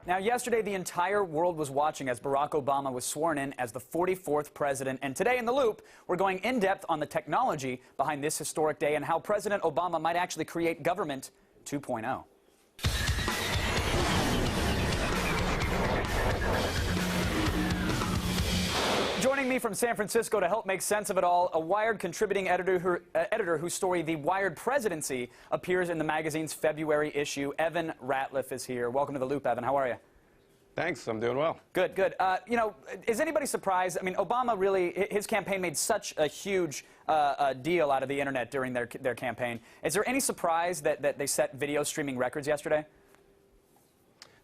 Now, yesterday, the entire world was watching as Barack Obama was sworn in as the 44th president. And today, in The Loop, we're going in-depth on the technology behind this historic day and how President Obama might actually create government 2.0. Joining me from San Francisco to help make sense of it all, a Wired contributing editor whose story, The Wired Presidency, appears in the magazine's February issue. Evan Ratliff is here. Welcome to The Loop, Evan. How are you? Thanks. I'm doing well. Good, good. Is anybody surprised? I mean, Obama really, his campaign made such a huge deal out of the internet during their campaign. Is there any surprise that they set video streaming records yesterday?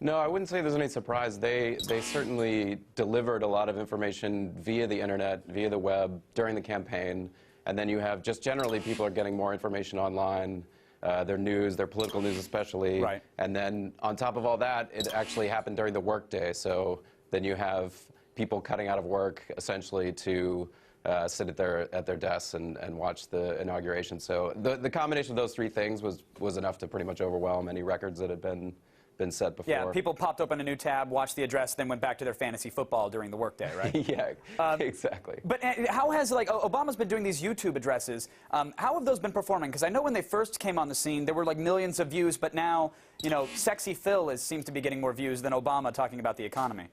No, I wouldn't say there's any surprise. They certainly delivered a lot of information via the internet, via the web, during the campaign. And then you have just generally people are getting more information online, their news, their political news especially. Right. And then on top of all that, it actually happened during the workday. So then you have people cutting out of work essentially to sit at their desks and watch the inauguration. So the combination of those three things was enough to pretty much overwhelm any records that had been set before. Yeah, people popped open a new tab, watched the address, then went back to their fantasy football during the workday, right? Yeah, exactly. But how has, Obama's been doing these YouTube addresses. How have those been performing? Because I know when they first came on the scene, there were like millions of views, but now, you know, Sexy Phil seems to be getting more views than Obama talking about the economy.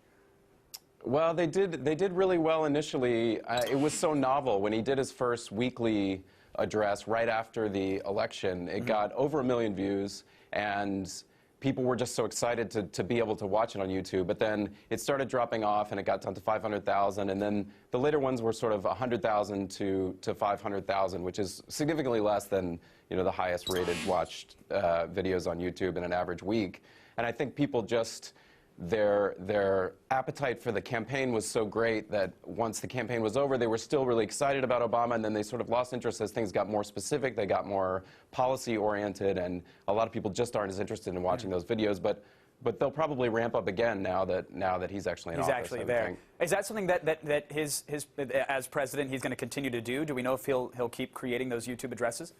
Well, they did really well initially. It was so novel. When he did his first weekly address right after the election, it got over 1 million views, and people were just so excited to be able to watch it on YouTube. But then it started dropping off, and it got down to 500,000. And then the later ones were sort of 100,000 to 500,000, which is significantly less than, you know, the highest rated watched videos on YouTube in an average week. And I think people just, their appetite for the campaign was so great that once the campaign was over, they were still really excited about Obama, and then they sort of lost interest as things got more specific, they got more policy-oriented, and a lot of people just aren't as interested in watching those videos. But they'll probably ramp up again now that he's actually in office. He's actually there. Is that something that his as president he's going to continue to do? Do we know if he'll keep creating those YouTube addresses?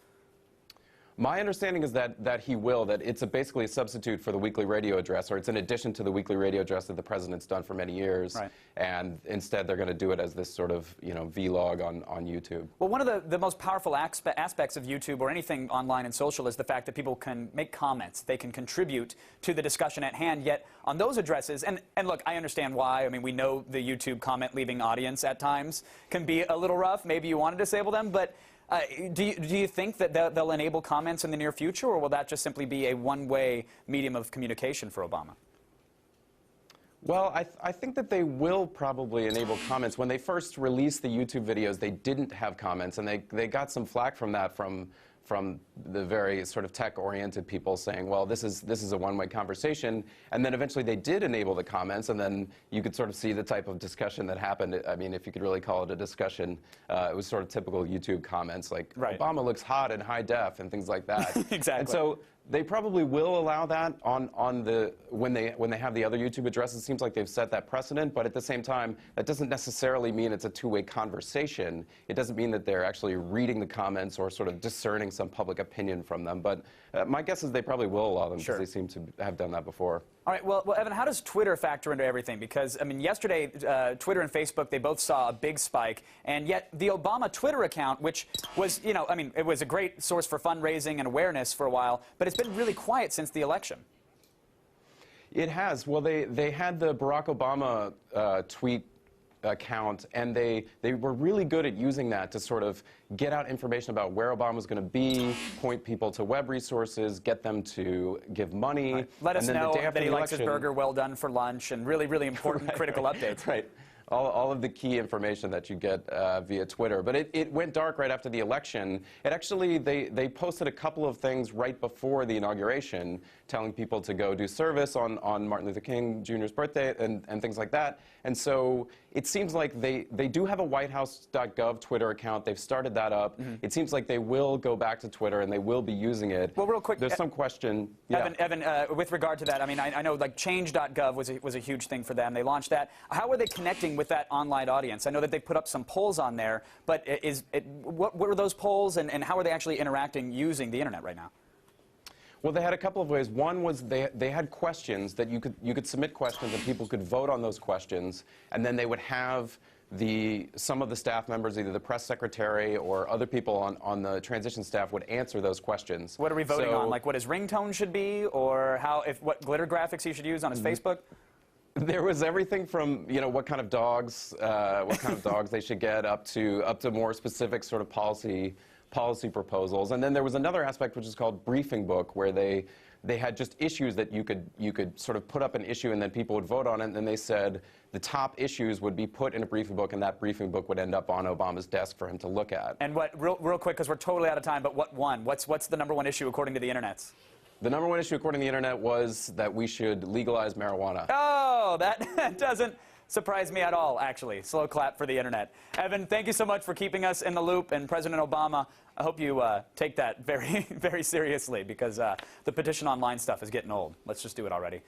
My understanding is that he will, that it's basically a substitute for the weekly radio address, or it's in addition to the weekly radio address that the president's done for many years. Right. And instead they're going to do it as this sort of, you know, vlog on YouTube. Well, one of the most powerful aspects of YouTube or anything online and social is the fact that people can make comments. They can contribute to the discussion at hand, yet on those addresses, and look, I understand why. I mean, we know the YouTube comment-leaving audience at times can be a little rough. Maybe you want to disable them, but do you think that they'll enable comments in the near future, or will that just simply be a one-way medium of communication for Obama? Well, I think that they will probably enable comments. When they first released the YouTube videos, they didn't have comments, and they got some flack from that from the very sort of tech-oriented people saying, well, this is a one-way conversation. And then eventually they did enable the comments, and then you could sort of see the type of discussion that happened. I mean, if you could really call it a discussion, it was sort of typical YouTube comments like, right, Obama looks hot in high def and things like that. Exactly. And so they probably will allow that when they have the other YouTube addresses. It seems like they've set that precedent, but at the same time, that doesn't necessarily mean it's a two-way conversation. It doesn't mean that they're actually reading the comments or sort of discerning some public opinion from them. But my guess is they probably will allow them, because they seem to have done that before. All right, well, Evan, how does Twitter factor into everything? Because, I mean, yesterday, Twitter and Facebook, they both saw a big spike, and yet the Obama Twitter account, which was, you know, I mean, it was a great source for fundraising and awareness for a while, but it's been really quiet since the election. It has. Well, they had the Barack Obama tweet account, and they were really good at using that to sort of get out information about where Obama was going to be, point people to web resources, get them to give money. Right. Let us know that he likes his election, burger well done for lunch, and really, really important critical updates. Right. All of the key information that you get via Twitter. But it went dark right after the election. It actually, they posted a couple of things right before the inauguration, telling people to go do service on Martin Luther King Jr.'s birthday and things like that. And so it seems like they do have a WhiteHouse.gov Twitter account. They've started that up. It seems like they will go back to Twitter, and they will be using it. Well, real quick, there's some question. Yeah. Evan, with regard to that, I mean, I know like Change.gov was a huge thing for them. They launched that. How are they connecting with that online audience? I know that they put up some polls on there, but what were those polls, and how are they actually interacting using the internet right now? Well, they had a couple of ways. One was they had questions that you could submit questions and people could vote on those questions, and then they would have some of the staff members, either the press secretary or other people on the transition staff, would answer those questions. What are we voting on? Like what his ringtone should be, or what glitter graphics he should use on his Facebook? There was everything from, you know, what kind of dogs they should get, up to more specific sort of policy proposals. And then there was another aspect which is called briefing book, where they had just issues that you could sort of put up an issue and then people would vote on it, and then they said the top issues would be put in a briefing book, and that briefing book would end up on Obama's desk for him to look at. And real quick, because we're totally out of time, but what won? What's the #1 issue according to the internets? The #1 issue according to the internet was that we should legalize marijuana. Oh, that doesn't surprise me at all, actually. Slow clap for the internet. Evan, thank you so much for keeping us in the loop. And President Obama, I hope you take that very, very seriously, because the petition online stuff is getting old. Let's just do it already.